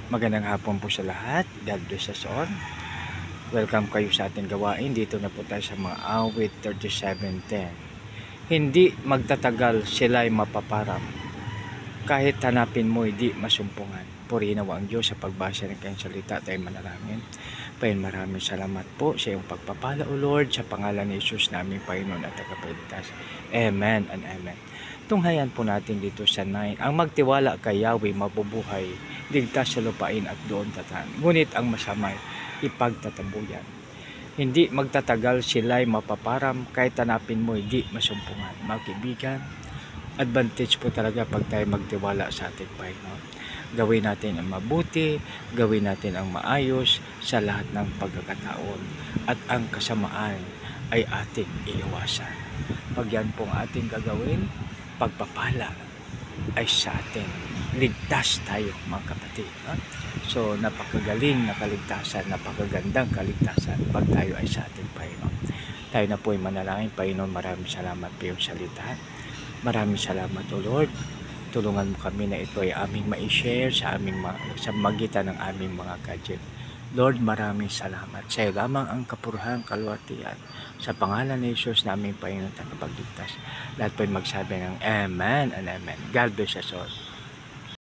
Magandang hapon po sa lahat. God bless us all. Welcome kayo sa ating gawain. Dito na po tayo sa mga awit 37:10. Hindi magtatagal sila'y mapaparam. Kahit hanapin mo, hindi masumpungan. Purihin nawa ang Diyos sa pagbasa ng kanyang salita. Tayo manalangin. Panginoon, maraming salamat po sa iyong pagpapala, O Lord, sa pangalan ni Jesus naming Panginoon at Tagapagligtas. Amen and Amen. Tunghayan po natin dito sa 9. Ang magtiwala kay Yahweh mabubuhay, ligtas sa lupain at doon tatan. Ngunit ang masamay, ipagtatabuyan. Hindi magtatagal sila'y mapaparam, kahit hanapin mo, hindi masumpungan. Mga kaibigan, advantage po talaga pag tayo magtiwala sa ating Panginoon. Gawin natin ang mabuti, gawin natin ang maayos sa lahat ng pagkakataon, at ang kasamaan ay ating iiwasan. Pag yan pong ating gagawin, pagpapala ay sa atin. Ligtas tayo, mga kapatid. So napakagaling na kaligtasan, napakagandang kaligtasan pag tayo ay sa ating Panginoon. Tayo na po ay manalangin. Panginoon, maraming salamat po yung salita. Maraming salamat, O Lord. Tulungan mo kami na ito ay aming ma-share sa magitan ng aming mga gadget. Lord, maraming salamat. Sa iyo lamang ang kapurihan, kaluwalhatian. Sa pangalan ni Jesus naming Panginoon at Tagapagligtas. Lahat po ay magsabi ng Amen and Amen. God bless us all.